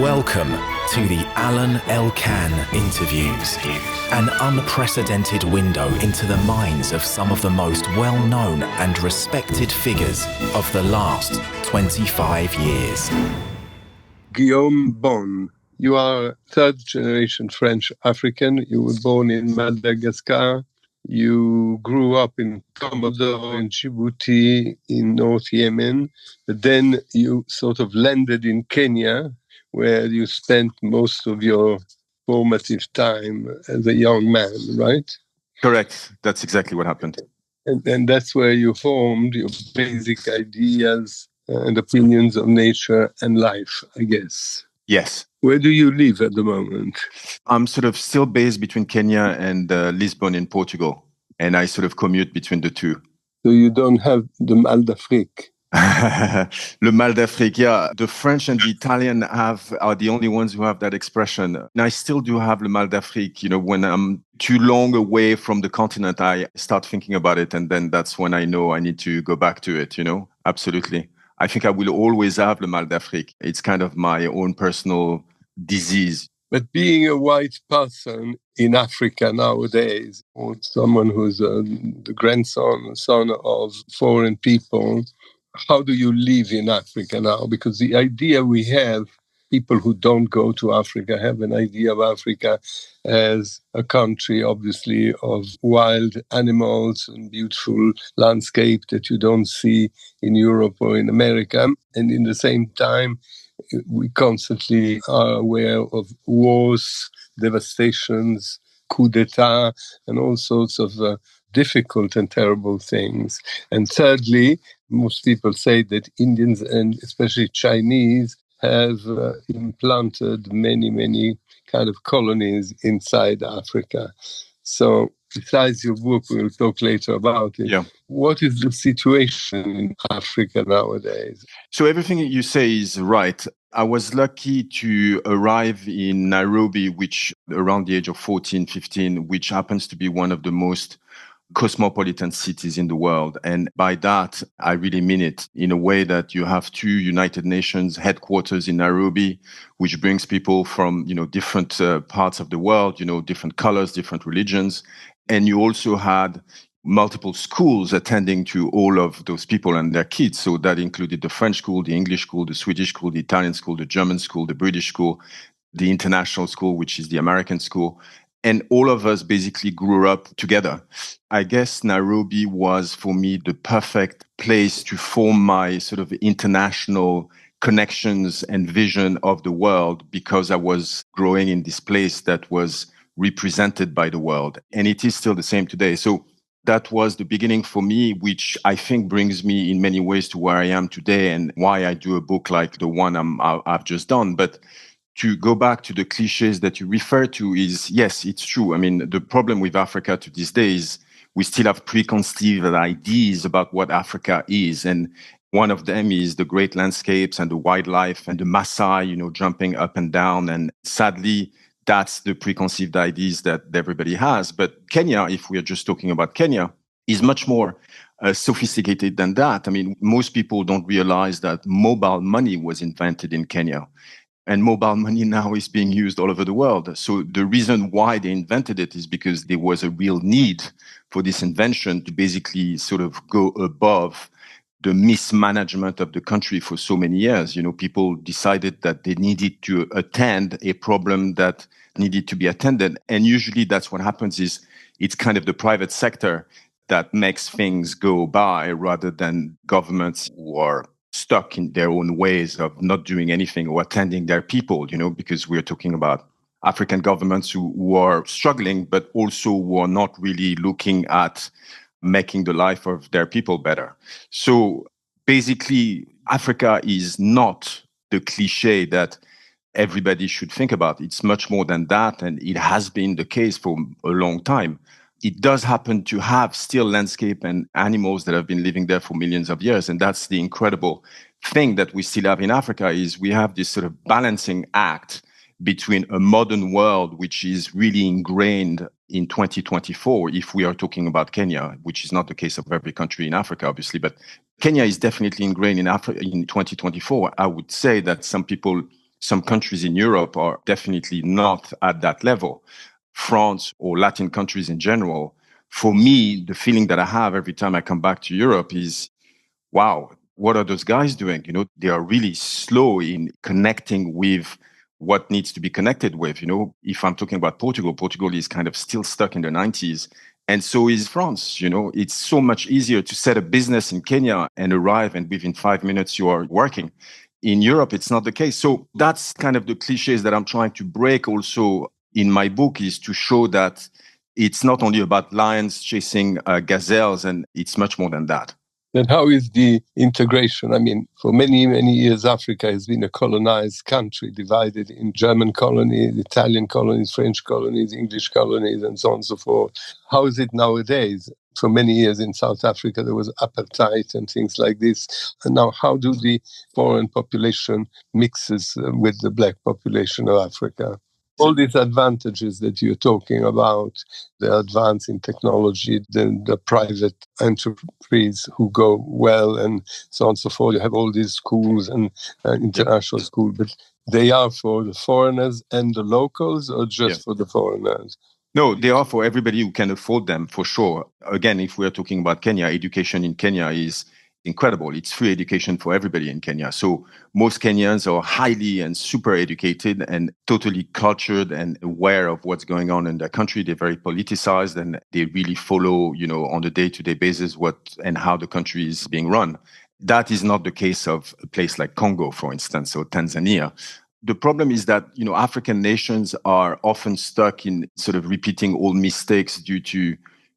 Welcome to the Alain Elkann interviews, an unprecedented window into the minds of some of the most well-known and respected figures of the last 25 years. Guillaume Bonn, you are third-generation French African. You were born in Madagascar. You grew up in Comodo and Djibouti in North Yemen, but then you sort of landed in Kenya, where you spent most of your formative time as a young man, right? Correct. That's exactly what happened. And that's where you formed your basic ideas and opinions of nature and life, I guess. Yes. Where do you live at the moment? I'm sort of still based between Kenya and Lisbon in Portugal, and I sort of commute between the two. So you don't have the Mal d'Afrique? Le mal d'Afrique, yeah. The French and the Italian are the only ones who have that expression. And I still do have le mal d'Afrique. You know, when I'm too long away from the continent, I start thinking about it. And then that's when I know I need to go back to it, you know, absolutely. I think I will always have le mal d'Afrique. It's kind of my own personal disease. But being a white person in Africa nowadays, or someone who's the grandson, son of foreign people, how do you live in Africa now? Because the idea we have, people who don't go to Africa have an idea of Africa as a country, obviously, of wild animals and beautiful landscape that you don't see in Europe or in America. And in the same time, we constantly are aware of wars, devastations, coup d'etat, and all sorts of difficult and terrible things. And thirdly, most people say that Indians and especially Chinese have implanted many kind of colonies inside Africa. So besides your book, we'll talk later about it. Yeah. What is the situation in Africa nowadays? So everything you say is right. I was lucky to arrive in Nairobi, which around the age of 14, 15, which happens to be one of the most cosmopolitan cities in the world. And by that, I really mean it in a way that you have two United Nations headquarters in Nairobi, which brings people from, different parts of the world, different colors, different religions. And you also had multiple schools attending to all of those people and their kids. So that included the French school, the English school, the Swedish school, the Italian school, the German school, the British school, the international school, which is the American school. And all of us basically grew up together. I guess Nairobi was, for me, the perfect place to form my sort of international connections and vision of the world, because I was growing in this place that was represented by the world. And it is still the same today. So that was the beginning for me, which I think brings me in many ways to where I am today and why I do a book like the one I've just done. But to go back to the cliches that you refer to is, yes, it's true. I mean, the problem with Africa to this day is we still have preconceived ideas about what Africa is. And one of them is the great landscapes and the wildlife and the Maasai, jumping up and down. And sadly, that's the preconceived ideas that everybody has. But Kenya, if we are just talking about Kenya, is much more sophisticated than that. I mean, most people don't realize that mobile money was invented in Kenya. And mobile money now is being used all over the world. So the reason why they invented it is because there was a real need for this invention to basically sort of go above the mismanagement of the country for so many years. People decided that they needed to attend a problem that needed to be attended. And usually that's what happens is it's kind of the private sector that makes things go by rather than governments who are stuck in their own ways of not doing anything or attending their people, because we're talking about African governments who are struggling, but also who are not really looking at making the life of their people better. So basically, Africa is not the cliche that everybody should think about. It's much more than that, and it has been the case for a long time. It does happen to have still landscape and animals that have been living there for millions of years. And that's the incredible thing that we still have in Africa is we have this sort of balancing act between a modern world, which is really ingrained in 2024, if we are talking about Kenya, which is not the case of every country in Africa, obviously. But Kenya is definitely ingrained in 2024. I would say that some people Some countries in Europe are definitely not at that level. France or Latin countries in general. For me, the feeling that I have every time I come back to Europe is, wow, what are those guys doing? They are really slow in connecting with what needs to be connected with. If I'm talking about Portugal, Portugal is kind of still stuck in the 90s. And so is France. It's so much easier to set a business in Kenya and arrive, and within 5 minutes you are working. In Europe, it's not the case. So that's kind of the cliches that I'm trying to break also in my book, is to show that it's not only about lions chasing gazelles, and it's much more than that. Then how is the integration? I mean, for many, many years, Africa has been a colonized country, divided in German colonies, Italian colonies, French colonies, English colonies, and so on and so forth. How is it nowadays? For many years in South Africa, there was apartheid and things like this. And now how do the foreign population mixes with the black population of Africa? All these advantages that you're talking about, the advance in technology, the private enterprise who go well, and so on and so forth. You have all these schools and international schools, but they are for the foreigners and the locals, or just for the foreigners? No, they are for everybody who can afford them, for sure. Again, if we're talking about Kenya, education in Kenya is incredible. It's free education for everybody in Kenya. So most Kenyans are highly and super educated and totally cultured and aware of what's going on in their country. They're very politicized, and they really follow, on a day-to-day basis what and how the country is being run. That is not the case of a place like Congo, for instance, or Tanzania. The problem is that, African nations are often stuck in sort of repeating old mistakes due to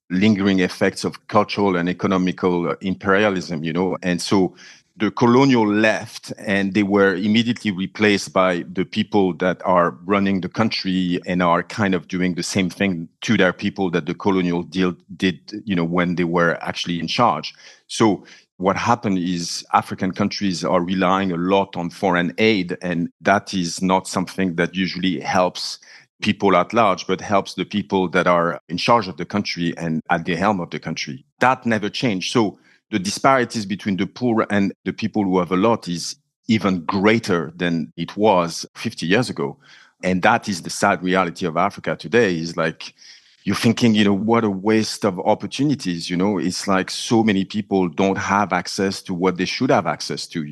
lingering effects of cultural and economical imperialism, and so the colonial left, and they were immediately replaced by the people that are running the country and are kind of doing the same thing to their people that the colonial deal did, when they were actually in charge. So what happened is African countries are relying a lot on foreign aid, and that is not something that usually helps people at large, but helps the people that are in charge of the country and at the helm of the country. That never changed. So the disparities between the poor and the people who have a lot is even greater than it was 50 years ago. And that is the sad reality of Africa today, is like, you're thinking, what a waste of opportunities. It's like so many people don't have access to what they should have access to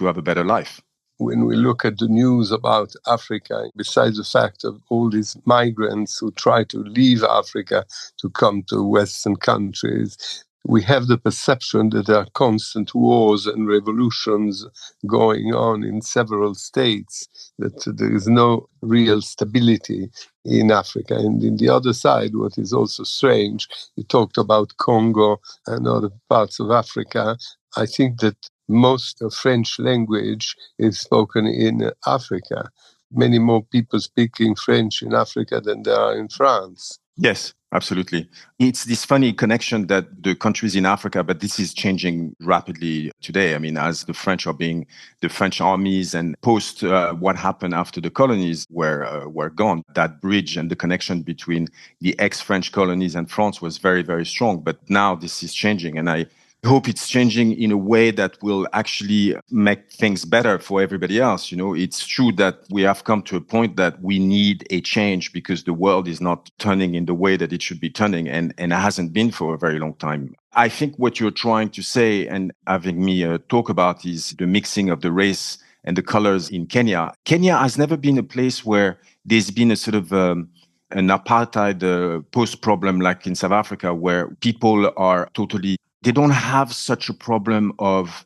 have a better life. When we look at the news about Africa, besides the fact of all these migrants who try to leave Africa to come to Western countries, we have the perception that there are constant wars and revolutions going on in several states, that there is no real stability in Africa. And in the other side, what is also strange, you talked about Congo and other parts of Africa. I think that most of French language is spoken in Africa. Many more people speaking French in Africa than there are in France. Yes, absolutely. It's this funny connection that the countries in Africa, but this is changing rapidly today. I mean, as the French are being, the French armies and post what happened after the colonies were gone, that bridge and the connection between the ex-French colonies and France was very, very strong. But now this is changing, and I hope it's changing in a way that will actually make things better for everybody else. It's true that we have come to a point that we need a change because the world is not turning in the way that it should be turning, and it hasn't been for a very long time. I think what you're trying to say and having me talk about is the mixing of the race and the colors in Kenya. Kenya has never been a place where there's been a sort of an apartheid post-problem like in South Africa, where people are totally, they don't have such a problem of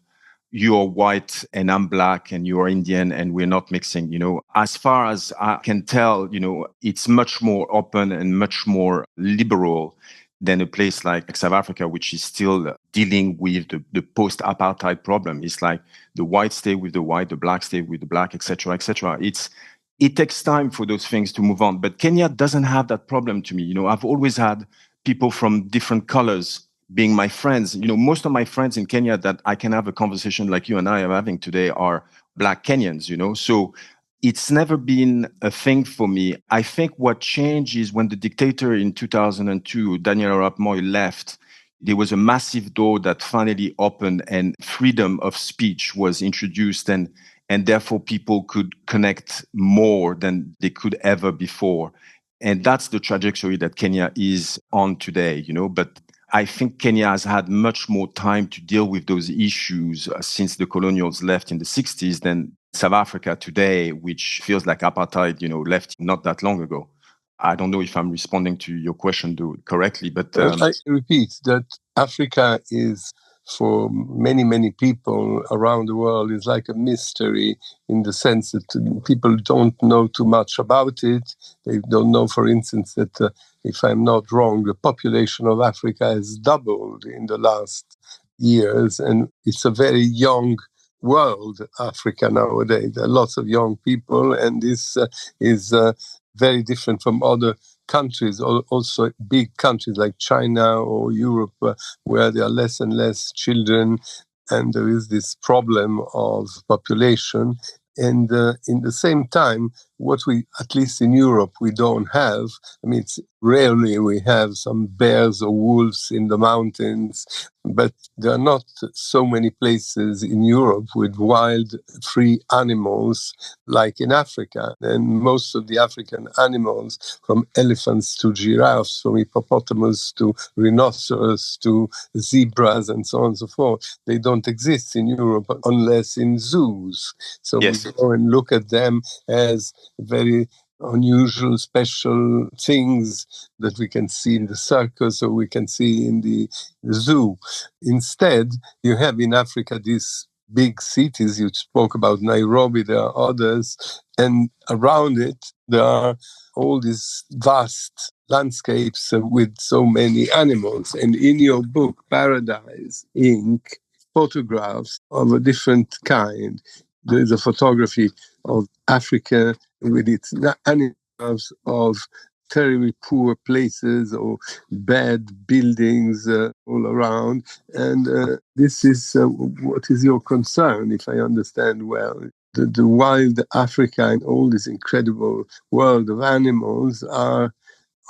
you're white and I'm black and you're Indian and we're not mixing. As far as I can tell, it's much more open and much more liberal than a place like South Africa, which is still dealing with the post-apartheid problem. It's like the white stay with the white, the black stay with the black, etc., etc. It takes time for those things to move on. But Kenya doesn't have that problem to me. I've always had people from different colors being my friends. Most of my friends in Kenya that I can have a conversation like you and I are having today are Black Kenyans, So it's never been a thing for me. I think what changed is when the dictator in 2002, Daniel Arap Moi, left, there was a massive door that finally opened and freedom of speech was introduced. And and therefore people could connect more than they could ever before. And that's the trajectory that Kenya is on today, but I think Kenya has had much more time to deal with those issues since the colonials left in the 60s than South Africa today, which feels like apartheid, left not that long ago. I don't know if I'm responding to your question correctly, but I repeat that Africa is, for many, many people around the world, is like a mystery in the sense that people don't know too much about it. They don't know, for instance, that if I'm not wrong, the population of Africa has doubled in the last years, and it's a very young world, Africa nowadays. There are lots of young people, and this is very different from other countries, also big countries like China or Europe, where there are less and less children, and there is this problem of population. And in the same time, what we, at least in Europe, we don't have, it's rarely we have some bears or wolves in the mountains, but there are not so many places in Europe with wild, free animals like in Africa. And most of the African animals, from elephants to giraffes, from hippopotamus to rhinoceros to zebras and so on and so forth, they don't exist in Europe unless in zoos. So yes. We go and look at them as very unusual, special things that we can see in the circus or we can see in the zoo. Instead, you have in Africa these big cities. You spoke about Nairobi, there are others, and around it there are all these vast landscapes with so many animals. And in your book, Paradise Inc., photographs of a different kind. There is a photography of Africa with its animals of terribly poor places or bad buildings all around. And this is what is your concern, if I understand well. The wild Africa and all this incredible world of animals are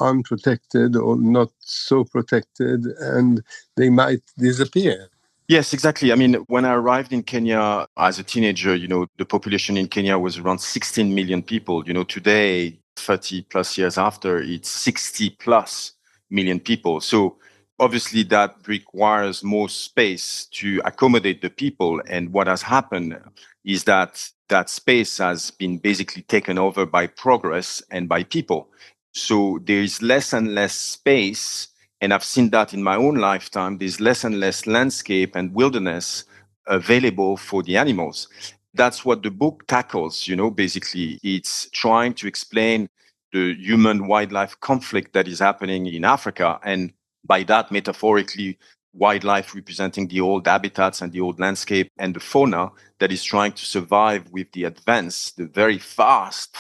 unprotected or not so protected, and they might disappear. Yes, exactly. When I arrived in Kenya as a teenager, the population in Kenya was around 16 million people. Today, 30 plus years after, it's 60 plus million people. So obviously that requires more space to accommodate the people. And what has happened is that that space has been basically taken over by progress and by people. So there is less and less space. And I've seen that in my own lifetime. There's less and less landscape and wilderness available for the animals. That's what the book tackles, basically. It's trying to explain the human-wildlife conflict that is happening in Africa. And by that, metaphorically, wildlife representing the old habitats and the old landscape and the fauna that is trying to survive with the advance, the very fast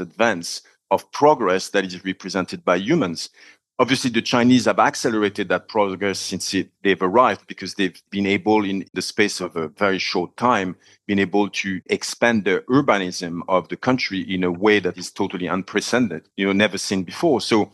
advance of progress that is represented by humans. Obviously, the Chinese have accelerated that progress since they've arrived, because they've been able, in the space of a very short time, been able to expand the urbanism of the country in a way that is totally unprecedented, never seen before. So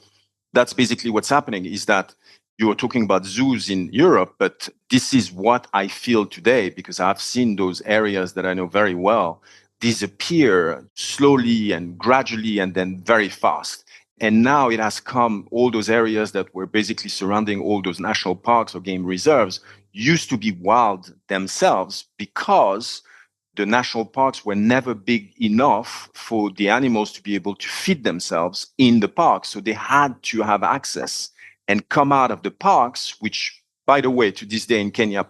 that's basically what's happening, is that you were talking about zoos in Europe, but this is what I feel today, because I've seen those areas that I know very well disappear slowly and gradually and then very fast. And now it has come, all those areas that were basically surrounding all those national parks or game reserves used to be wild themselves, because the national parks were never big enough for the animals to be able to feed themselves in the parks. So they had to have access and come out of the parks, which, by the way, to this day in Kenya,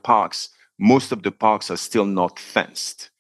most of the parks are still not fenced,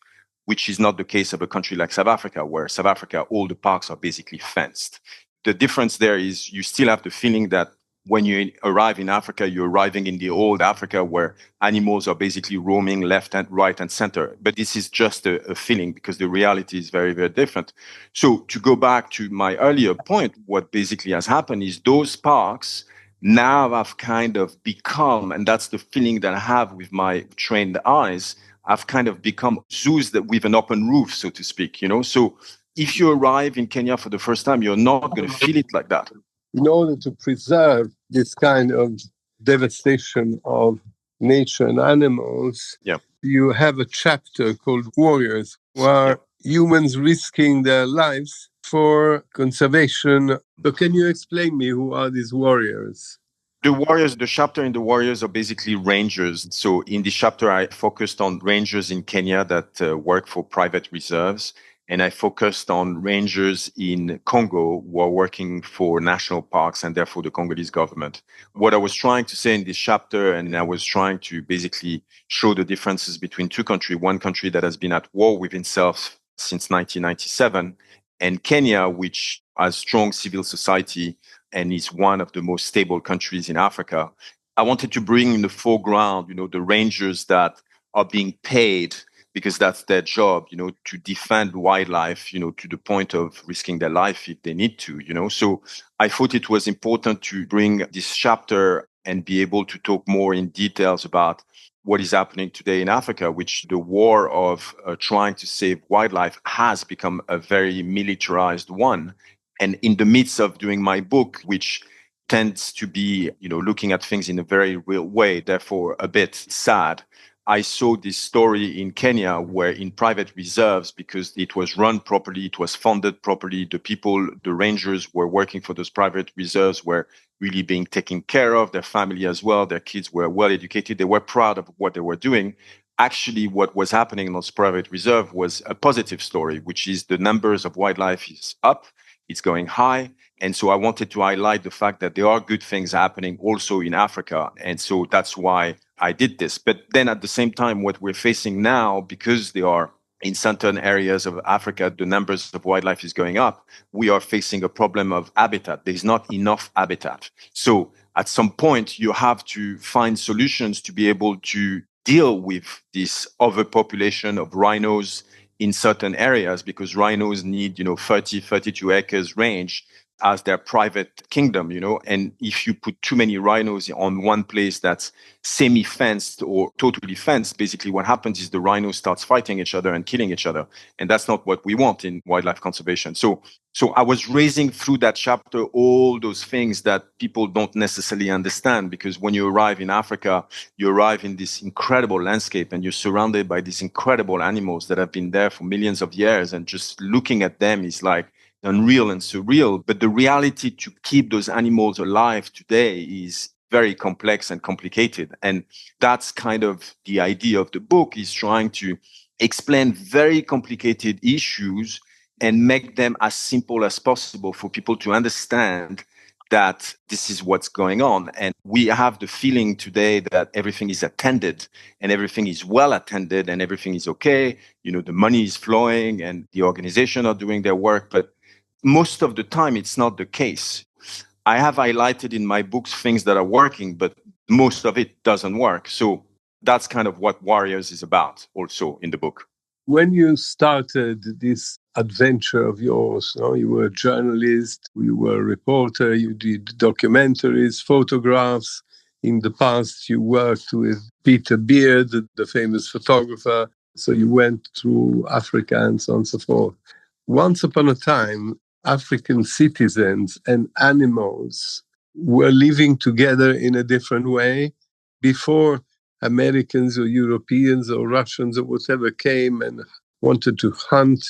which is not the case of a country like South Africa, where South Africa, all the parks are basically fenced. The difference there is you still have the feeling that when you arrive in Africa, you're arriving in the old Africa where animals are basically roaming left and right and center. But this is just a feeling, because the reality is very, very different. So to go back to my earlier point, what basically has happened is those parks now have kind of become, and that's the feeling that I have with my trained eyes, have kind of become zoos that with an open roof, so to speak, So if you arrive in Kenya for the first time, you're not going to feel it like that. In order to preserve this kind of devastation of nature and animals, you have a chapter called Warriors. were humans risking their lives for conservation. So can you explain me who are these warriors? The warriors, the chapter in the warriors are basically rangers. So in this chapter, I focused on rangers in Kenya that work for private reserves. And I focused on rangers in Congo who are working for national parks and therefore the Congolese government. What I was trying to say in this chapter, and I was trying to basically show the differences between two countries, one country that has been at war with itself since 1997, and Kenya, which has strong civil society and is one of the most stable countries in Africa. I wanted to bring in the foreground, the rangers that are being paid because that's their job, to defend wildlife, to the point of risking their life if they need to, So I thought it was important to bring this chapter and be able to talk more in details about what is happening today in Africa, which the war of trying to save wildlife has become a very militarized one. And in the midst of doing my book, which tends to be, looking at things in a very real way, therefore a bit sad, I saw this story in Kenya where in private reserves, because it was run properly, it was funded properly, the people, the rangers were working for those private reserves were really being taken care of, their family as well, their kids were well educated, they were proud of what they were doing. Actually, what was happening in those private reserves was a positive story, which is the numbers of wildlife is up, it's going high. And so I wanted to highlight the fact that there are good things happening also in Africa. And so that's why I did this. But then at the same time, what we're facing now, because they are in certain areas of Africa, the numbers of wildlife is going up. We are facing a problem of habitat. There's not enough habitat. So at some point, you have to find solutions to be able to deal with this overpopulation of rhinos in certain areas, because rhinos need, 30, 32 acres range as their private kingdom, and if you put too many rhinos on one place that's semi-fenced or totally fenced, basically what happens is the rhino starts fighting each other and killing each other. And that's not what we want in wildlife conservation. So I was raising through that chapter all those things that people don't necessarily understand, because when you arrive in Africa, you arrive in this incredible landscape and you're surrounded by these incredible animals that have been there for millions of years. And just looking at them is like unreal and surreal. But the reality to keep those animals alive today is very complex and complicated. And that's kind of the idea of the book, is trying to explain very complicated issues and make them as simple as possible for people to understand that this is what's going on. And we have the feeling today that everything is attended and everything is well attended and everything is okay. The money is flowing and the organization are doing their work. But most of the time, it's not the case. I have highlighted in my books things that are working, but most of it doesn't work. So that's kind of what Warriors is about also in the book. When you started this adventure of yours, you were a journalist, you were a reporter, you did documentaries, photographs. In the past, you worked with Peter Beard, the famous photographer. So you went through Africa and so on and so forth. Once upon a time, African citizens and animals were living together in a different way. Before Americans or Europeans or Russians or whatever came and wanted to hunt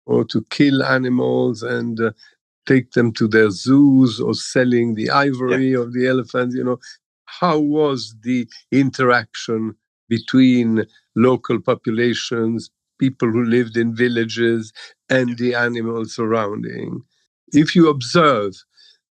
or to kill animals and take them to their zoos or selling the ivory of the elephants, how was the interaction between local populations, people who lived in villages, and the animals surrounding? If you observe,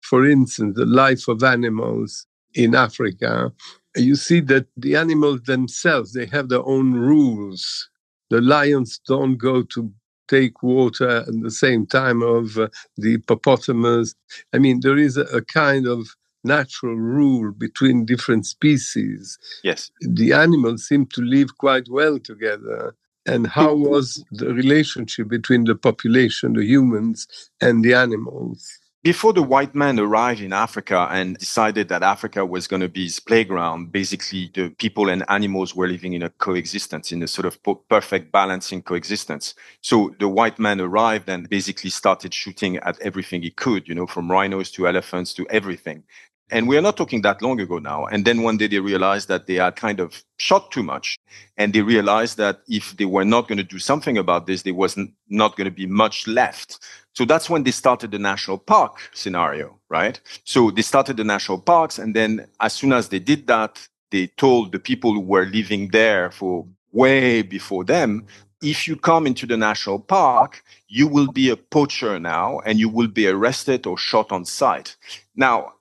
for instance, the life of animals in Africa, you see that the animals themselves, they have their own rules. The lions don't go to take water at the same time of the hippopotamus. I mean, there is a kind of natural rule between different species. Yes. The animals seem to live quite well together. And how was the relationship between the population, the humans, and the animals? Before the white man arrived in Africa and decided that Africa was going to be his playground, basically the people and animals were living in a coexistence, in a sort of perfect balancing coexistence. So the white man arrived and basically started shooting at everything he could, from rhinos to elephants to everything. And we are not talking that long ago now. And then one day they realized that they had kind of shot too much. And they realized that if they were not going to do something about this, there was not going to be much left. So that's when they started the national park scenario, right? So they started the national parks. And then as soon as they did that, they told the people who were living there for way before them, if you come into the national park, you will be a poacher now and you will be arrested or shot on sight. Now,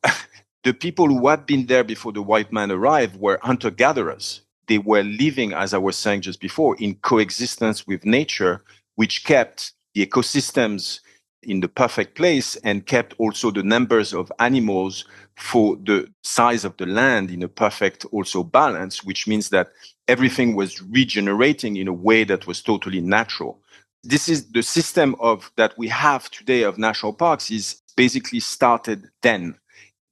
the people who had been there before the white man arrived were hunter-gatherers. They were living, as I was saying just before, in coexistence with nature, which kept the ecosystems in the perfect place and kept also the numbers of animals for the size of the land in a perfect also balance, which means that everything was regenerating in a way that was totally natural. This is the system of that we have today of national parks is basically started then.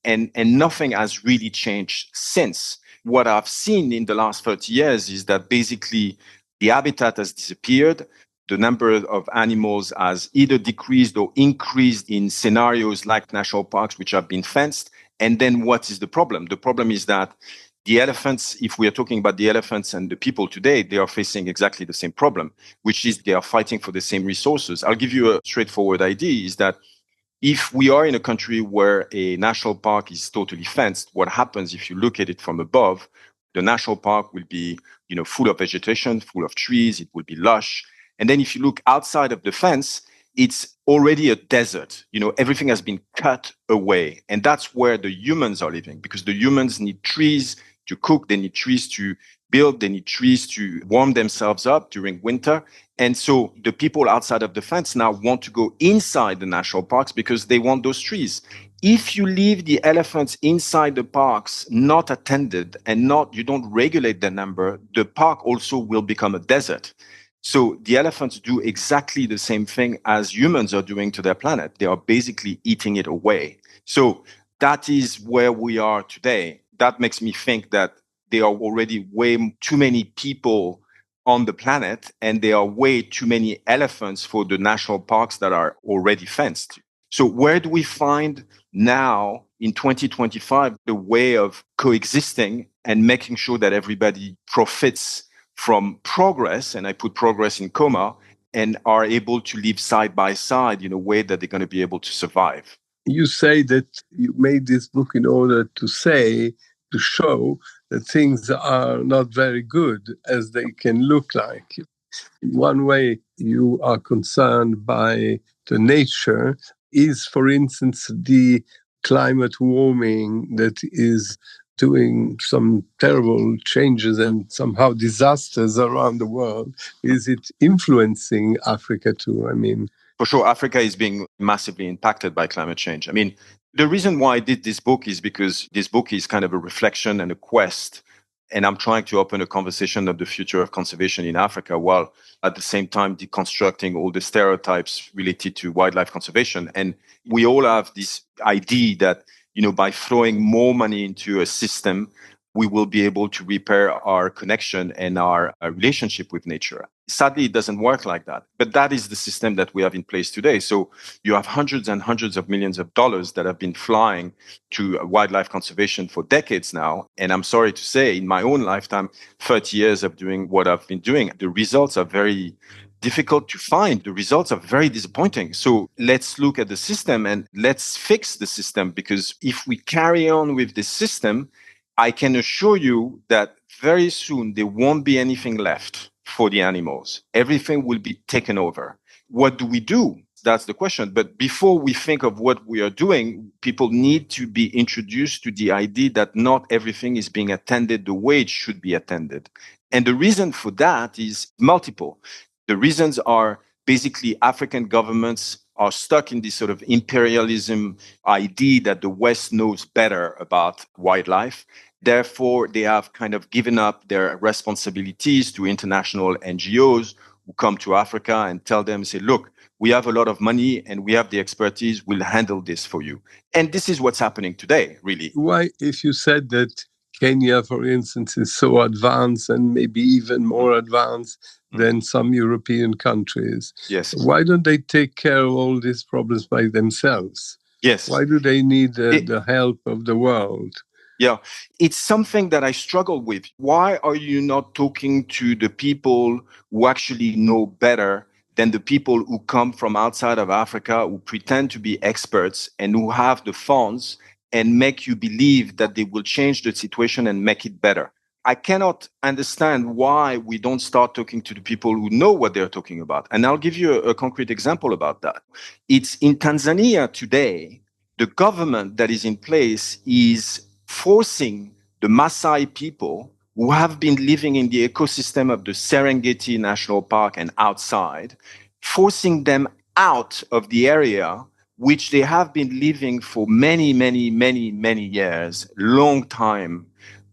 And nothing has really changed since. What I've seen in the last 30 years is that basically the habitat has disappeared. The number of animals has either decreased or increased in scenarios like national parks, which have been fenced. And then what is the problem? The problem is that the elephants, if we are talking about the elephants and the people today, they are facing exactly the same problem, which is they are fighting for the same resources. I'll give you a straightforward idea is that if we are in a country where a national park is totally fenced, what happens if you look at it from above, the national park will be, full of vegetation, full of trees, it will be lush. And then if you look outside of the fence, it's already a desert. Everything has been cut away. And that's where the humans are living because the humans need trees to cook, they need trees to build, they need trees to warm themselves up during winter. And so the people outside of the fence now want to go inside the national parks because they want those trees. If you leave the elephants inside the parks, not attended and you don't regulate the number, the park also will become a desert. So the elephants do exactly the same thing as humans are doing to their planet. They are basically eating it away. So that is where we are today. That makes me think that there are already way too many people on the planet and there are way too many elephants for the national parks that are already fenced. So where do we find now in 2025 the way of coexisting and making sure that everybody profits from progress, and I put progress in comma, and are able to live side by side in a way that they're going to be able to survive? You say that you made this book in order to show that things are not very good as they can look like. One way you are concerned by the nature is, for instance, the climate warming that is doing some terrible changes and somehow disasters around the world. Is it influencing Africa too? For sure, Africa is being massively impacted by climate change. The reason why I did this book is because this book is kind of a reflection and a quest. And I'm trying to open a conversation of the future of conservation in Africa while at the same time deconstructing all the stereotypes related to wildlife conservation. And we all have this idea that, by throwing more money into a system, we will be able to repair our connection and our relationship with nature. Sadly, it doesn't work like that. But that is the system that we have in place today. So you have hundreds and hundreds of millions of dollars that have been flying to wildlife conservation for decades now. And I'm sorry to say, in my own lifetime, 30 years of doing what I've been doing, the results are very difficult to find. The results are very disappointing. So let's look at the system and let's fix the system, because if we carry on with this system, I can assure you that very soon there won't be anything left for the animals. Everything will be taken over. What do we do? That's the question. But before we think of what we are doing, people need to be introduced to the idea that not everything is being attended the way it should be attended. And the reason for that is multiple. The reasons are basically African governments are stuck in this sort of imperialism idea that the West knows better about wildlife. Therefore, they have kind of given up their responsibilities to international NGOs who come to Africa and tell them, say, look, we have a lot of money and we have the expertise, we'll handle this for you. And this is what's happening today, really. Why, if you said that Kenya, for instance, is so advanced and maybe even more advanced than some European countries, yes, why don't they take care of all these problems by themselves? Yes. Why do they need the help of the world? Yeah, it's something that I struggle with. Why are you not talking to the people who actually know better than the people who come from outside of Africa, who pretend to be experts and who have the funds and make you believe that they will change the situation and make it better? I cannot understand why we don't start talking to the people who know what they're talking about. And I'll give you a concrete example about that. It's in Tanzania today, the government that is in place is forcing the Maasai people who have been living in the ecosystem of the Serengeti National Park and outside, forcing them out of the area which they have been living for many, many, many, many years, long time.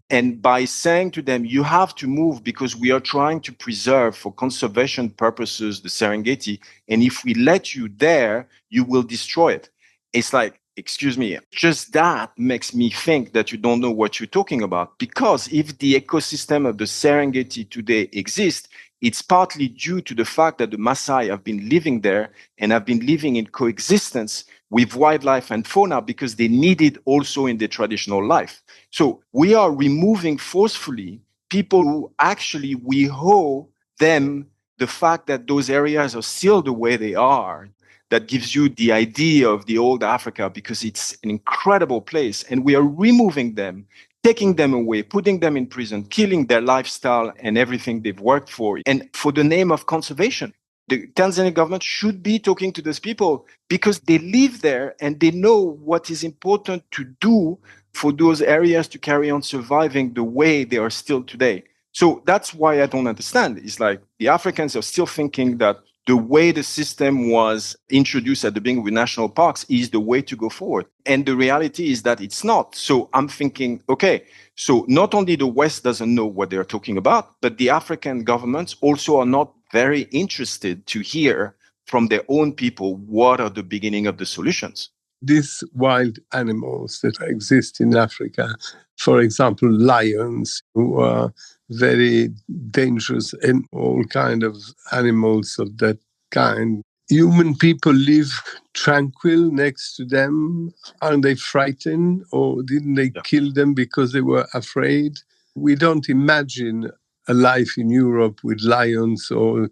And by saying to them, you have to move because we are trying to preserve for conservation purposes the Serengeti. And if we let you there, you will destroy it. It's like, excuse me, just that makes me think that you don't know what you're talking about. Because if the ecosystem of the Serengeti today exists, it's partly due to the fact that the Maasai have been living there and have been living in coexistence with wildlife and fauna because they need it also in their traditional life. So we are removing forcefully people who actually we owe them the fact that those areas are still the way they are. That gives you the idea of the old Africa because it's an incredible place. And we are removing them, taking them away, putting them in prison, killing their lifestyle and everything they've worked for. And for the name of conservation, the Tanzanian government should be talking to those people because they live there and they know what is important to do for those areas to carry on surviving the way they are still today. So that's why I don't understand. It's like the Africans are still thinking that the way the system was introduced at the beginning with national parks is the way to go forward. And the reality is that it's not. So I'm thinking, okay, so not only the West doesn't know what they're talking about, but the African governments also are not very interested to hear from their own people what are the beginning of the solutions. These wild animals that exist in Africa, for example, lions, who are very dangerous, and all kind of animals of that kind. Human people live tranquil next to them. Aren't they frightened, or didn't they kill them because they were afraid? We don't imagine a life in Europe with lions or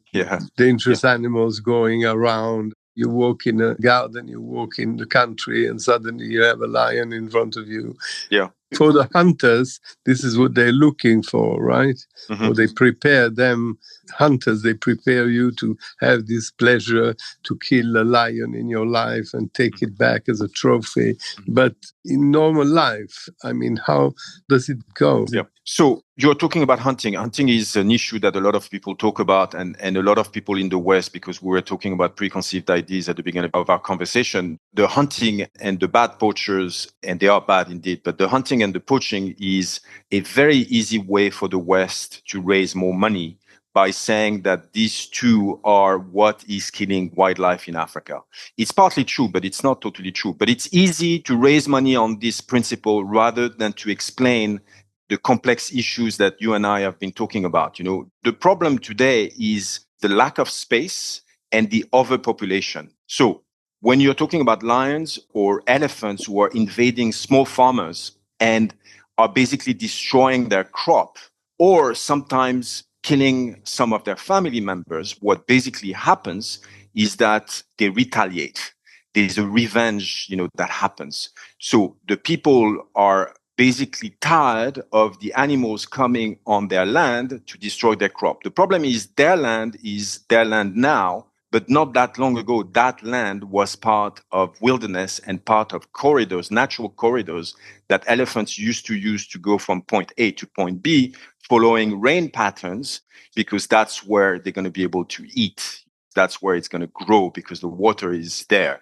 dangerous animals going around. You walk in a garden, you walk in the country, and suddenly you have a lion in front of you. Yeah. For the hunters, this is what they're looking for, right? Mm-hmm. Or they prepare them, hunters, they prepare you to have this pleasure to kill a lion in your life and take it back as a trophy. But in normal life, I mean, how does it go? Yeah. So you're talking about hunting. Hunting is an issue that a lot of people talk about, and a lot of people in the West, because we were talking about preconceived ideas at the beginning of our conversation. The hunting and the bad poachers, and they are bad indeed, but the hunting and the poaching is a very easy way for the West to raise more money by saying that these two are what is killing wildlife in Africa. It's partly true, but it's not totally true. But it's easy to raise money on this principle rather than to explain the complex issues that you and I have been talking about. You know, the problem today is the lack of space and the overpopulation. So when you're talking about lions or elephants who are invading small farmers and are basically destroying their crop, or sometimes killing some of their family members, what basically happens is that they retaliate. There's a revenge, that happens. So the people are basically tired of the animals coming on their land to destroy their crop. The problem is their land now, but not that long ago, that land was part of wilderness and part of corridors, natural corridors that elephants used to use to go from point A to point B, following rain patterns, because that's where they're going to be able to eat. That's where it's going to grow because the water is there.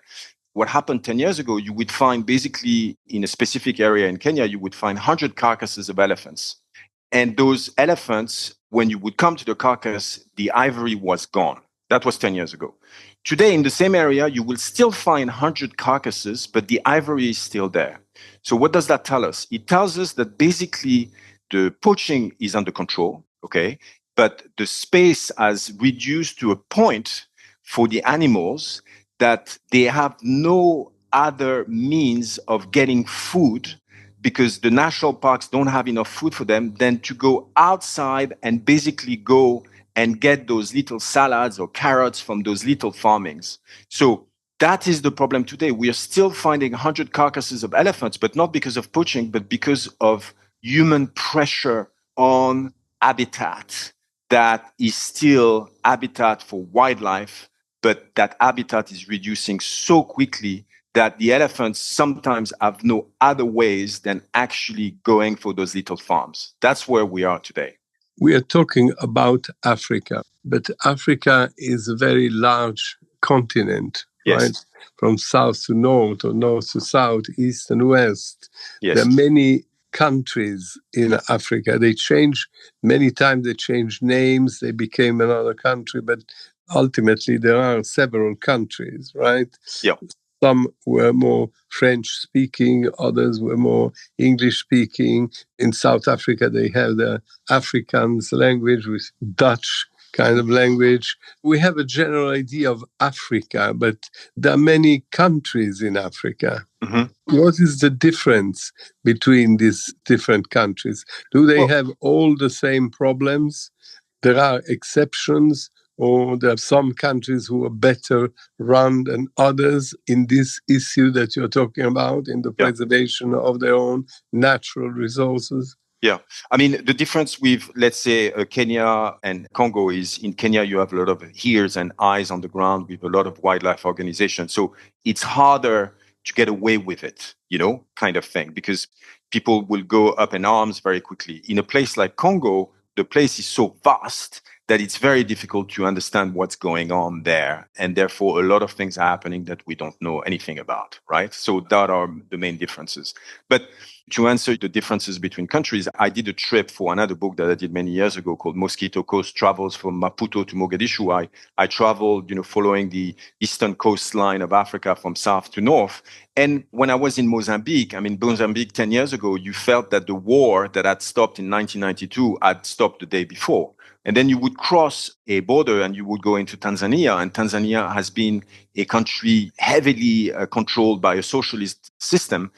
What happened 10 years ago, you would find basically in a specific area in Kenya, you would find 100 carcasses of elephants. And those elephants, when you would come to the carcass, the ivory was gone. That was 10 years ago. Today, in the same area, you will still find 100 carcasses, but the ivory is still there. So what does that tell us? It tells us that basically the poaching is under control, okay? But the space has reduced to a point for the animals that they have no other means of getting food because the national parks don't have enough food for them than to go outside and basically go and get those little salads or carrots from those little farmings. So that is the problem today. We are still finding 100 carcasses of elephants, but not because of poaching, but because of human pressure on habitat that is still habitat for wildlife, but that habitat is reducing so quickly that the elephants sometimes have no other ways than actually going for those little farms. That's where we are today. We are talking about Africa, but Africa is a very large continent, Yes. right? From south to north or north to south, east and west. Yes. There are many countries in Africa. They change, many times they change names, they became another country, but ultimately there are several countries, right? Yeah. Some were more French speaking, others were more English speaking. In South Africa, they have the Afrikaans language with Dutch kind of language. We have a general idea of Africa, but there are many countries in Africa. Mm-hmm. What is the difference between these different countries? Do they have all the same problems? There are exceptions, or there are some countries who are better run than others in this issue that you're talking about, in the preservation of their own natural resources? Yeah. I mean, the difference with, let's say, Kenya and Congo is in Kenya, you have a lot of ears and eyes on the ground with a lot of wildlife organizations. So it's harder to get away with it, kind of thing, because people will go up in arms very quickly. In a place like Congo, the place is so vast that it's very difficult to understand what's going on there. And therefore, a lot of things are happening that we don't know anything about, right? So that are the main differences. But to answer the differences between countries, I did a trip for another book that I did many years ago called Mosquito Coast Travels from Maputo to Mogadishu. I traveled, following the eastern coastline of Africa from south to north. And when I was in Mozambique, 10 years ago, you felt that the war that had stopped in 1992 had stopped the day before. And then you would cross a border and you would go into Tanzania. And Tanzania has been a country heavily controlled by a socialist system.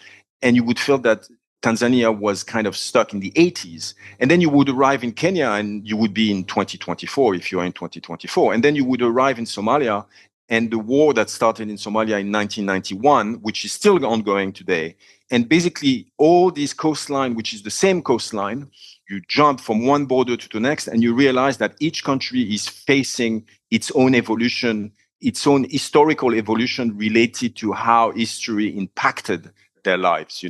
And you would feel that Tanzania was kind of stuck in the 80s. And then you would arrive in Kenya and you would be in 2024 if you're in 2024. And then you would arrive in Somalia, and the war that started in Somalia in 1991, which is still ongoing today. And basically all this coastline, which is the same coastline, you jump from one border to the next and you realize that each country is facing its own evolution, its own historical evolution related to how history impacted their lives,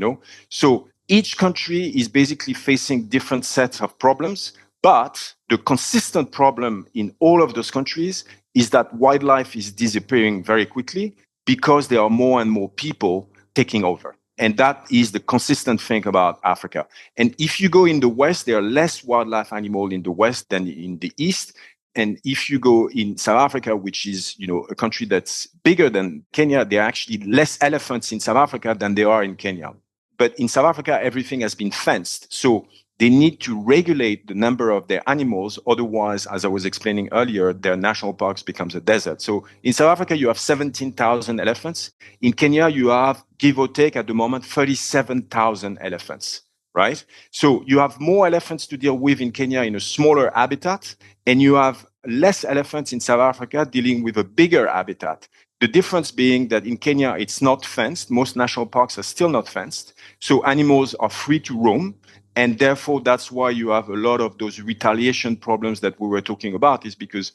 So each country is basically facing different sets of problems, but the consistent problem in all of those countries is that wildlife is disappearing very quickly because there are more and more people taking over. And that is the consistent thing about Africa. And if you go in the West, there are less wildlife animals in the West than in the East. And if you go in South Africa, which is, a country that's bigger than Kenya, there are actually less elephants in South Africa than there are in Kenya. But in South Africa, everything has been fenced. So they need to regulate the number of their animals. Otherwise, as I was explaining earlier, their national parks becomes a desert. So in South Africa, you have 17,000 elephants. In Kenya, you have, give or take at the moment, 37,000 elephants, right? So you have more elephants to deal with in Kenya in a smaller habitat, and you have less elephants in South Africa dealing with a bigger habitat. The difference being that in Kenya, it's not fenced. Most national parks are still not fenced. So animals are free to roam. And therefore, that's why you have a lot of those retaliation problems that we were talking about, is because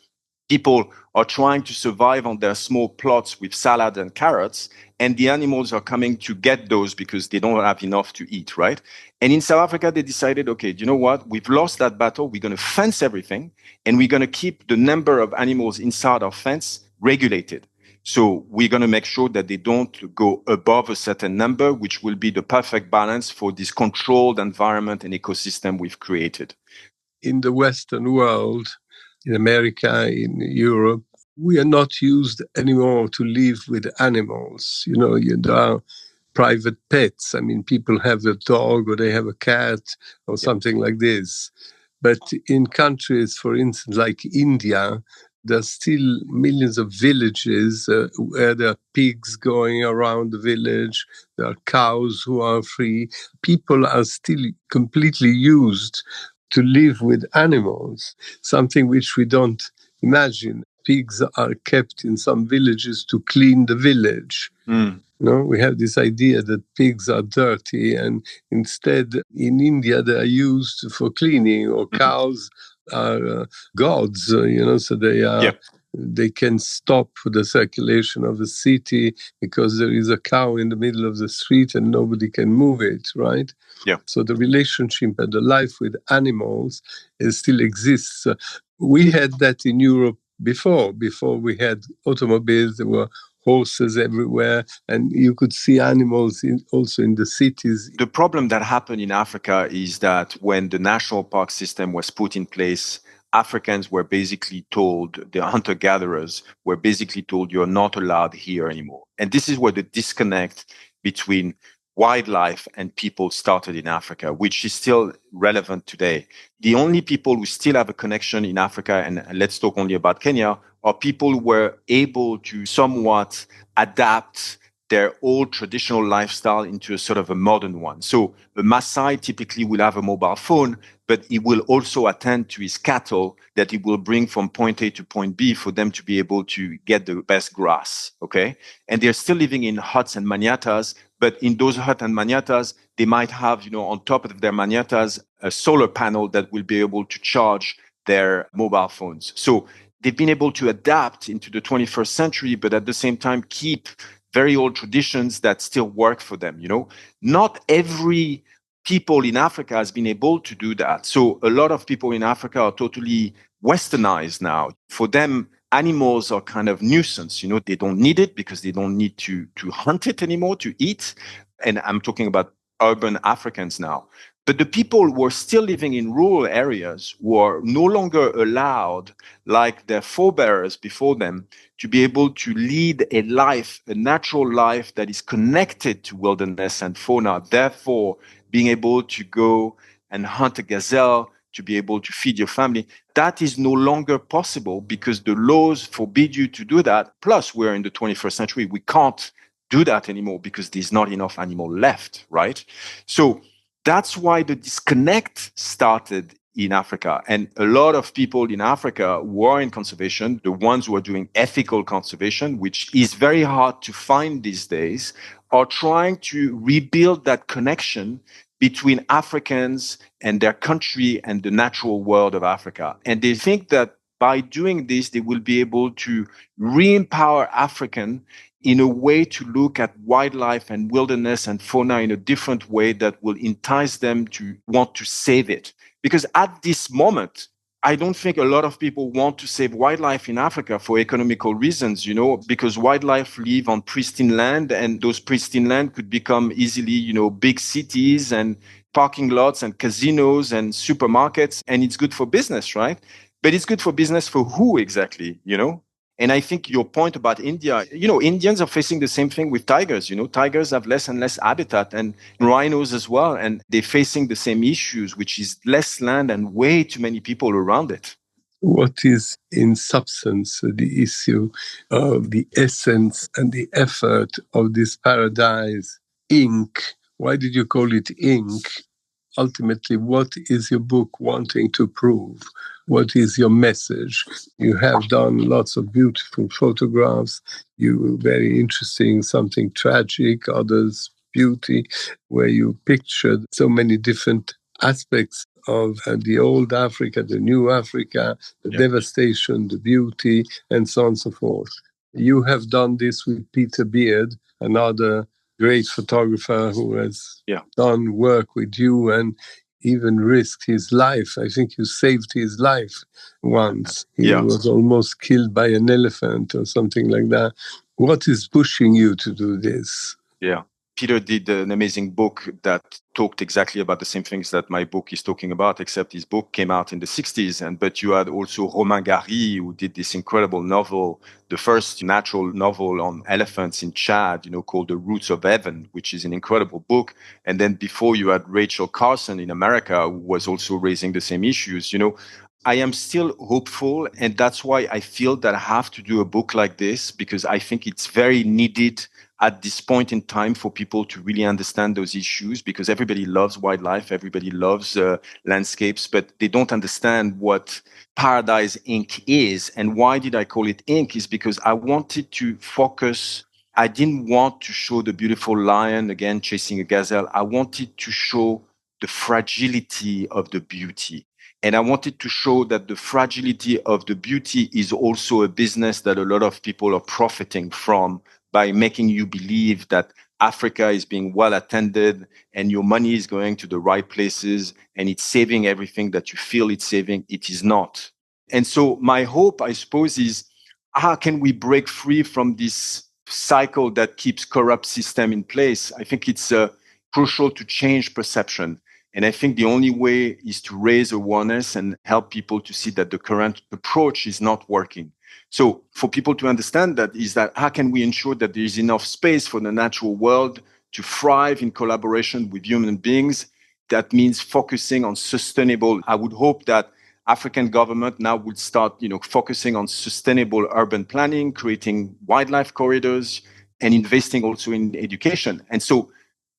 people are trying to survive on their small plots with salad and carrots, and the animals are coming to get those because they don't have enough to eat, right? And in South Africa, they decided, okay, do you know what? We've lost that battle. We're going to fence everything, and we're going to keep the number of animals inside our fence regulated. So we're going to make sure that they don't go above a certain number, which will be the perfect balance for this controlled environment and ecosystem we've created. In the Western world, in America, in Europe, we are not used anymore to live with animals. There are private pets. People have a dog or they have a cat or something like this. But in countries, for instance, like India, There's still millions of villages where there are pigs going around the village. There are cows who are free. People are still completely used to live with animals, something which we don't imagine. Pigs are kept in some villages to clean the village. No, we have this idea that pigs are dirty, and instead in India they are used for cleaning, or cows are gods, so they can stop the circulation of the city because there is a cow in the middle of the street and nobody can move it, right? Yeah. So the relationship and the life with animals still exists. We had that in Europe before we had automobiles. There were horses everywhere, and you could see animals also in the cities. The problem that happened in Africa is that when the national park system was put in place, Africans were basically told, the hunter-gatherers were basically told, you're not allowed here anymore. And this is where the disconnect between wildlife and people started in Africa, which is still relevant today. The only people who still have a connection in Africa, and let's talk only about Kenya, are people who were able to somewhat adapt their old traditional lifestyle into a sort of a modern one. So a Maasai typically will have a mobile phone, but he will also attend to his cattle that he will bring from point A to point B for them to be able to get the best grass, okay? And they're still living in huts and maniatas, but in those huts and maniatas, they might have, on top of their maniatas, a solar panel that will be able to charge their mobile phones. So they've been able to adapt into the 21st century, but at the same time keep very old traditions that still work for them. Not every people in Africa has been able to do that. So a lot of people in Africa are totally westernized now. For them, animals are kind of nuisance. They don't need it because they don't need to hunt it anymore to eat. And I'm talking about urban Africans now. But the people who are still living in rural areas, who are no longer allowed, like their forebears before them, to be able to lead a life, a natural life that is connected to wilderness and fauna, therefore being able to go and hunt a gazelle, to be able to feed your family, that is no longer possible because the laws forbid you to do that. Plus, we're in the 21st century. We can't do that anymore because there's not enough animal left, right? So that's why the disconnect started in Africa. And a lot of people in Africa who are in conservation, the ones who are doing ethical conservation, which is very hard to find these days, are trying to rebuild that connection between Africans and their country and the natural world of Africa. And they think that by doing this, they will be able to re-empower African in a way to look at wildlife and wilderness and fauna in a different way that will entice them to want to save it. Because at this moment, I don't think a lot of people want to save wildlife in Africa for economical reasons, because wildlife live on pristine land, and those pristine land could become easily, big cities and parking lots and casinos and supermarkets, and it's good for business, right? But it's good for business for who exactly, And I think your point about India, Indians are facing the same thing with tigers. Tigers have less and less habitat, and rhinos as well. And they're facing the same issues, which is less land and way too many people around it. What is in substance the issue of the essence and the effort of this paradise? Ink. Why did you call it ink? Ultimately, what is your book wanting to prove? What is your message? You have done lots of beautiful photographs. You were very interesting, something tragic, others beauty, where you pictured so many different aspects of the old Africa, the new Africa, the devastation, the beauty, and so on and so forth. You have done this with Peter Beard, another great photographer who has done work with you and even risked his life. I think you saved his life once. He was almost killed by an elephant or something like that. What is pushing you to do this? Yeah. Peter did an amazing book that talked exactly about the same things that my book is talking about, except his book came out in the 60s. But you had also Romain Gary, who did this incredible novel, the first natural novel on elephants in Chad, called The Roots of Heaven, which is an incredible book. And then before you had Rachel Carson in America, who was also raising the same issues. I am still hopeful. And that's why I feel that I have to do a book like this, because I think it's very needed at this point in time for people to really understand those issues, because everybody loves wildlife, everybody loves landscapes, but they don't understand what Paradise Inc. is. And why did I call it Inc. is because I wanted to focus. I didn't want to show the beautiful lion again chasing a gazelle. I wanted to show the fragility of the beauty. And I wanted to show that the fragility of the beauty is also a business that a lot of people are profiting from, by making you believe that Africa is being well attended and your money is going to the right places and it's saving everything that you feel it's saving. It is not. And so my hope, I suppose, is how can we break free from this cycle that keeps corrupt system in place? I think it's crucial to change perception. And I think the only way is to raise awareness and help people to see that the current approach is not working. So for people to understand that, is that how can we ensure that there is enough space for the natural world to thrive in collaboration with human beings? That means focusing on sustainable. I would hope that African government now would start, focusing on sustainable urban planning, creating wildlife corridors, and investing also in education. And so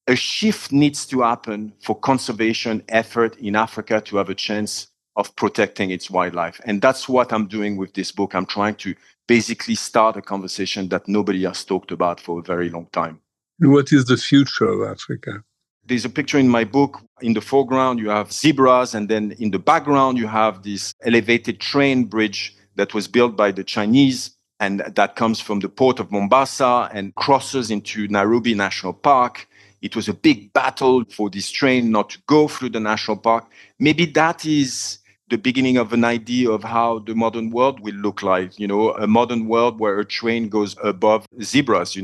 a shift needs to happen for conservation effort in Africa to have a chance of protecting its wildlife. And that's what I'm doing with this book. I'm trying to basically start a conversation that nobody has talked about for a very long time. What is the future of Africa? There's a picture in my book. In the foreground, you have zebras, and then in the background, you have this elevated train bridge that was built by the Chinese, and that comes from the port of Mombasa and crosses into Nairobi National Park. It was a big battle for this train not to go through the national park. Maybe that is the beginning of an idea of how the modern world will look like, a modern world where a train goes above zebras,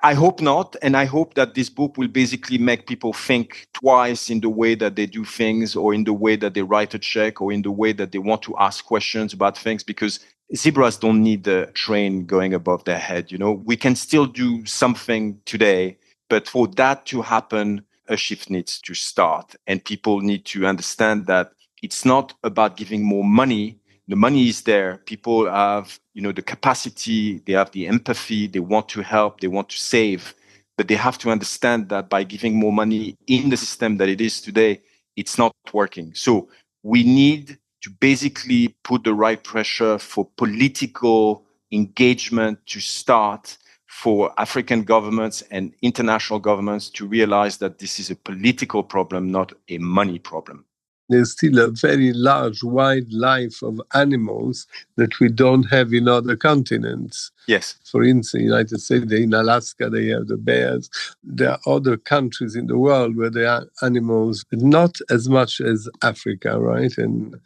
I hope not. And I hope that this book will basically make people think twice in the way that they do things, or in the way that they write a check, or in the way that they want to ask questions about things, because zebras don't need the train going above their head. We can still do something today, but for that to happen, a shift needs to start. And people need to understand that it's not about giving more money. The money is there. People have, the capacity, they have the empathy, they want to help, they want to save, but they have to understand that by giving more money in the system that it is today, it's not working. So we need to basically put the right pressure for political engagement to start, for African governments and international governments to realize that this is a political problem, not a money problem. There's still a very large wildlife of animals that we don't have in other continents. Yes. For instance, in the United States, in Alaska, they have the bears. There are other countries in the world where there are animals, not as much as Africa, right? And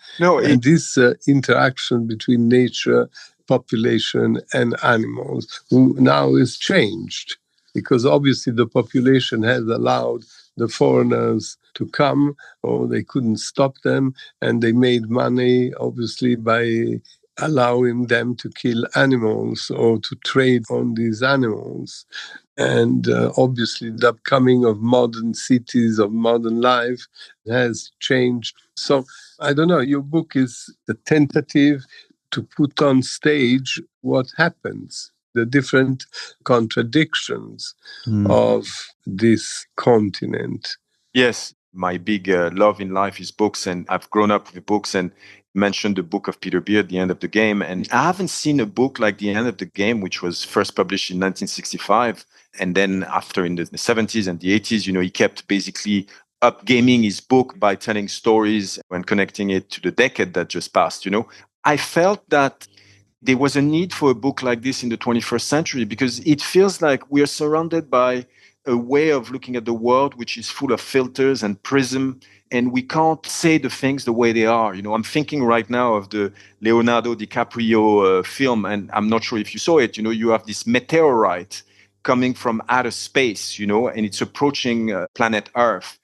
this interaction between nature, population, and animals now is changed, because obviously the population has allowed the foreigners to come, or they couldn't stop them, and they made money, obviously, by allowing them to kill animals or to trade on these animals. And obviously, the upcoming of modern cities, of modern life, has changed. So, I don't know, your book is a tentative to put on stage what happens, the different contradictions of this continent. Yes, my big love in life is books, and I've grown up with books, and mentioned the book of Peter Beard, The End of the Game. And I haven't seen a book like The End of the Game, which was first published in 1965. And then after in the 70s and the 80s, he kept basically upgaming his book by telling stories and connecting it to the decade that just passed. I felt that there was a need for a book like this in the 21st century, because it feels like we are surrounded by a way of looking at the world which is full of filters and prism, and we can't say the things the way they are. I'm thinking right now of the Leonardo DiCaprio film, and I'm not sure if you saw it. You have this meteorite coming from outer space, and it's approaching planet Earth.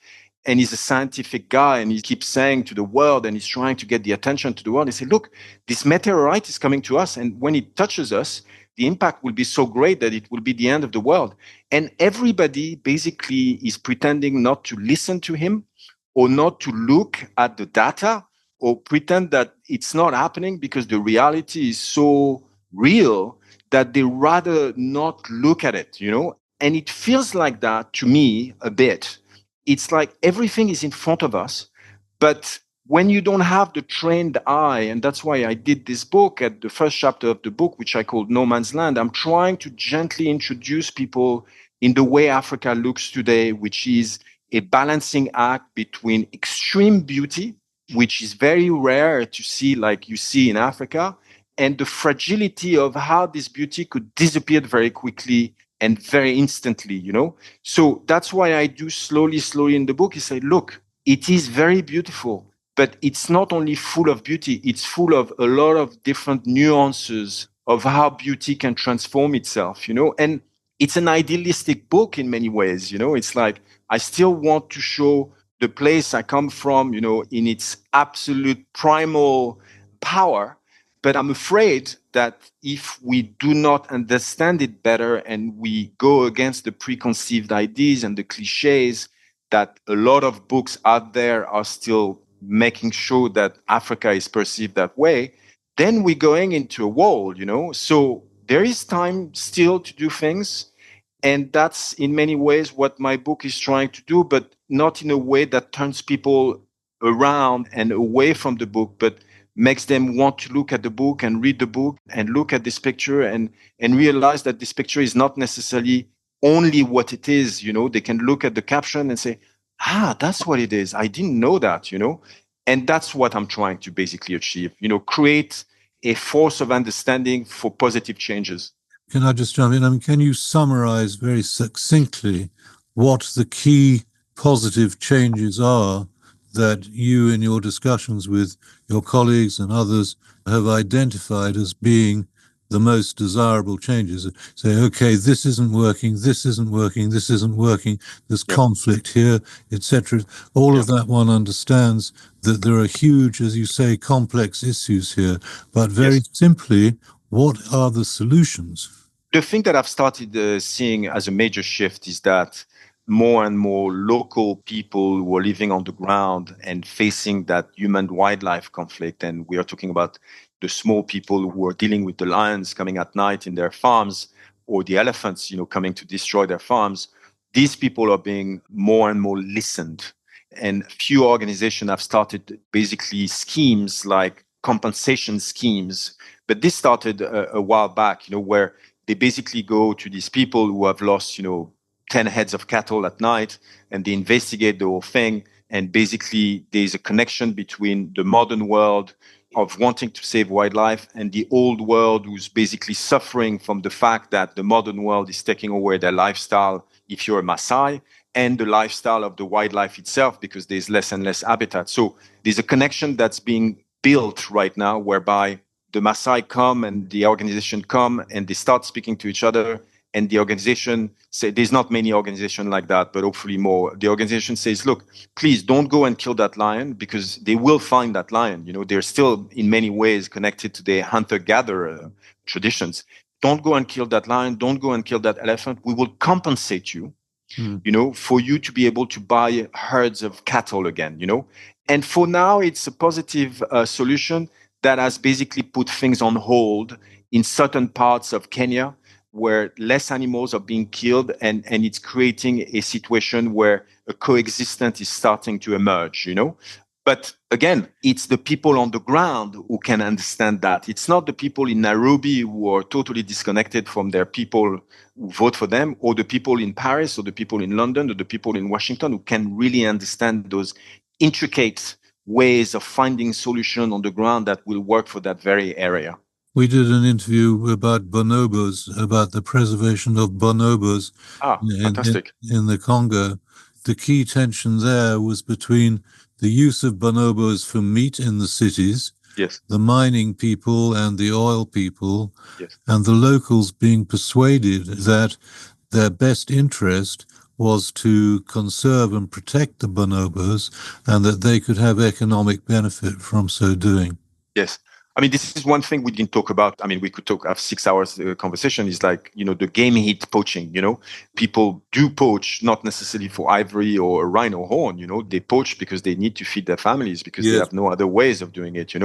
And he's a scientific guy, and he keeps saying to the world, and he's trying to get the attention to the world. He said, look, this meteorite is coming to us, and when it touches us, the impact will be so great that it will be the end of the world. And everybody basically is pretending not to listen to him, or not to look at the data, or pretend that it's not happening because the reality is so real that they rather not look at it, And it feels like that to me a bit. It's like everything is in front of us, but when you don't have the trained eye, and that's why I did this book at the first chapter of the book, which I called No Man's Land, I'm trying to gently introduce people in the way Africa looks today, which is a balancing act between extreme beauty, which is very rare to see like you see in Africa, and the fragility of how this beauty could disappear very quickly and very instantly. So that's why I do slowly in the book. I say, look, it is very beautiful, but it's not only full of beauty, it's full of a lot of different nuances of how beauty can transform itself. And it's an idealistic book in many ways. It's like, I still want to show the place I come from, in its absolute primal power. But I'm afraid that if we do not understand it better and we go against the preconceived ideas and the cliches that a lot of books out there are still making sure that Africa is perceived that way, then we're going into a wall. So there is time still to do things. And that's in many ways what my book is trying to do, but not in a way that turns people around and away from the book, but makes them want to look at the book and read the book and look at this picture and realize that this picture is not necessarily only what it is. They can look at the caption and say, that's what it is. I didn't know that. And that's what I'm trying to basically achieve, create a force of understanding for positive changes. Can I just jump in? I mean, can you summarize very succinctly what the key positive changes are that you, in your discussions with your colleagues and others, have identified as being the most desirable changes? Say, okay, this isn't working, this isn't working, this isn't working, there's conflict here, etc. All of that one understands that there are huge, as you say, complex issues here, but very simply, what are the solutions? The thing that I've started seeing as a major shift is that more and more local people who are living on the ground and facing that human-wildlife conflict, and we are talking about the small people who are dealing with the lions coming at night in their farms or the elephants, coming to destroy their farms, these people are being more and more listened. And few organizations have started basically schemes like compensation schemes. But this started a while back, where they basically go to these people who have lost, 10 heads of cattle at night, and they investigate the whole thing. And basically, there's a connection between the modern world of wanting to save wildlife and the old world who's basically suffering from the fact that the modern world is taking away their lifestyle if you're a Maasai, and the lifestyle of the wildlife itself, because there's less and less habitat. So there's a connection that's being built right now whereby the Maasai come and the organization come and they start speaking to each other. And the organization say, there's not many organizations like that, but hopefully more. The organization says, look, please don't go and kill that lion, because they will find that lion. They're still in many ways connected to their hunter-gatherer traditions. Don't go and kill that lion. Don't go and kill that elephant. We will compensate you, for you to be able to buy herds of cattle again, And for now, it's a positive solution that has basically put things on hold in certain parts of Kenya where less animals are being killed, and it's creating a situation where a coexistence is starting to emerge, But again, it's the people on the ground who can understand that. It's not the people in Nairobi who are totally disconnected from their people who vote for them, or the people in Paris, or the people in London, or the people in Washington who can really understand those intricate ways of finding solution on the ground that will work for that very area. We did an interview about bonobos, about the preservation of bonobos in the Congo. The key tension there was between the use of bonobos for meat in the cities, the mining people and the oil people, and the locals being persuaded that their best interest was to conserve and protect the bonobos and that they could have economic benefit from so doing. Yes. I mean, this is one thing we didn't talk about. I mean, we could have 6 hours conversation is like, the game heat poaching, people do poach, not necessarily for ivory or a rhino horn, they poach because they need to feed their families because they Yes. have no other ways of doing it,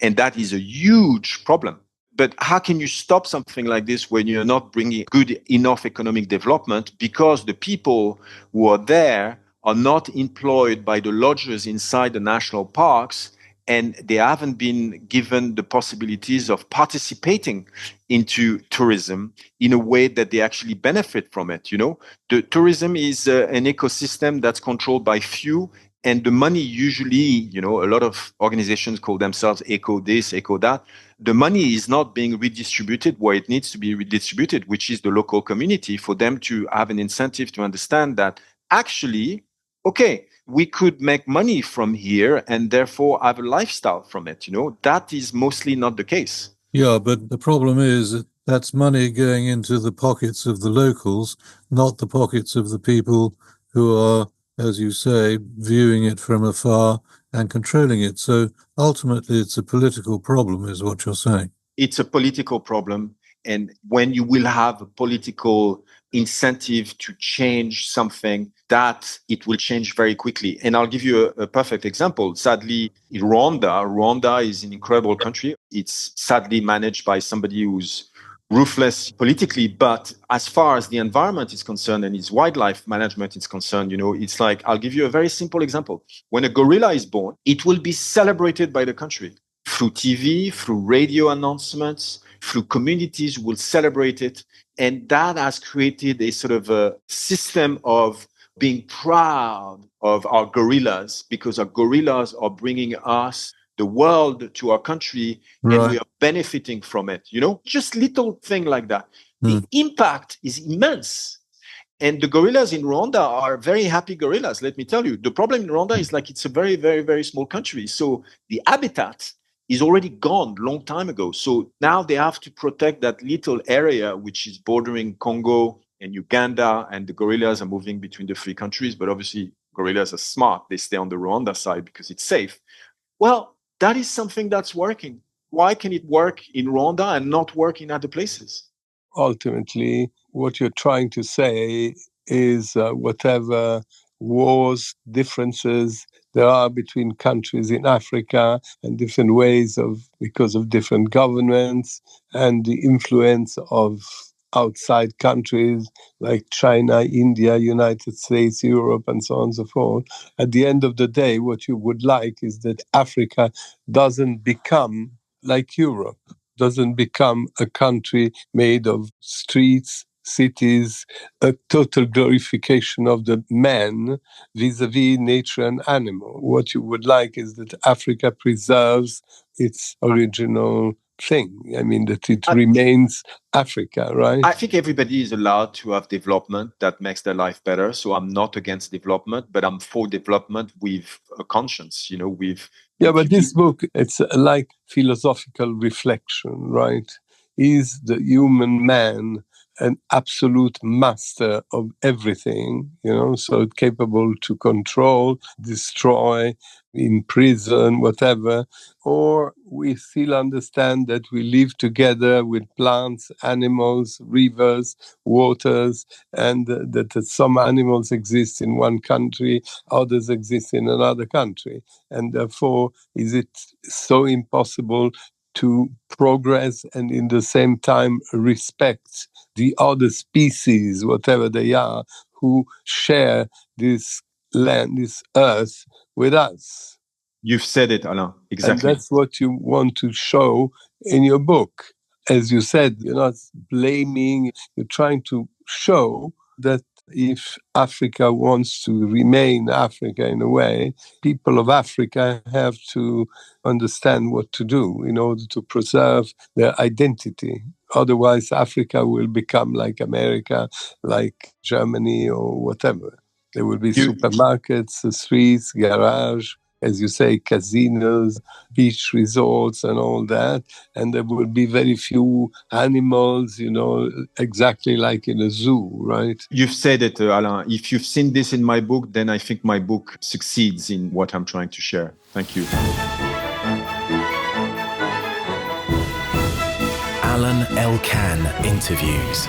and that is a huge problem. But how can you stop something like this when you're not bringing good enough economic development because the people who are there are not employed by the lodgers inside the national parks, and they haven't been given the possibilities of participating into tourism in a way that they actually benefit from it. The tourism is an ecosystem that's controlled by few, and the money usually, a lot of organizations call themselves eco this, eco that. The money is not being redistributed where it needs to be redistributed, which is the local community, for them to have an incentive to understand that actually, okay, we could make money from here and therefore have a lifestyle from it. That is mostly not the case. Yeah, but the problem is that that's money going into the pockets of the locals, not the pockets of the people who are, as you say, viewing it from afar and controlling it. So ultimately, it's a political problem, is what you're saying. It's a political problem. And when you will have a political incentive to change something, that it will change very quickly. And I'll give you a perfect example. Sadly, in Rwanda is an incredible country. It's sadly managed by somebody who's ruthless politically, but as far as the environment is concerned and its wildlife management is concerned, it's like, I'll give you a very simple example. When a gorilla is born, it will be celebrated by the country through TV, through radio announcements, through communities will celebrate it. And that has created a sort of a system of being proud of our gorillas, because our gorillas are bringing us the world to our country, Right. and we are benefiting from it. Just little thing like that. The impact is immense. And the gorillas in Rwanda are very happy gorillas, let me tell you. The problem in Rwanda is like it's a very, very, very small country. So the habitat is already gone long time ago. So now they have to protect that little area which is bordering Congo and Uganda, and the gorillas are moving between the three countries. But obviously, gorillas are smart. They stay on the Rwanda side because it's safe. Well, that is something that's working. Why can it work in Rwanda and not work in other places? Ultimately, what you're trying to say is whatever wars, differences there are between countries in Africa and different ways because of different governments and the influence of outside countries like China, India, United States, Europe, and so on and so forth. At the end of the day, what you would like is that Africa doesn't become like Europe, doesn't become a country made of streets, cities, a total glorification of the man vis-a-vis nature and animal. What you would like is that Africa preserves its original thing. I mean, that it remains Africa, right? I think everybody is allowed to have development that makes their life better. So I'm not against development, but I'm for development with a conscience, with... Yeah, but this book, it's like philosophical reflection, right? Is the human man an absolute master of everything, so capable to control, destroy, imprison, whatever? Or we still understand that we live together with plants, animals, rivers, waters, and that some animals exist in one country, others exist in another country. And therefore, is it so impossible to progress and in the same time respect the other species, whatever they are, who share this land, this earth with us? You've said it, Alain. Exactly. And that's what you want to show in your book. As you said, you're not blaming, you're trying to show that if Africa wants to remain Africa in a way, people of Africa have to understand what to do in order to preserve their identity. Otherwise, Africa will become like America, like Germany, or whatever. There will be supermarkets, streets, garage, as you say, casinos, beach resorts and all that. And there will be very few animals, exactly like in a zoo, right? You've said it, Alain. If you've seen this in my book, then I think my book succeeds in what I'm trying to share. Thank you. Elkann interviews.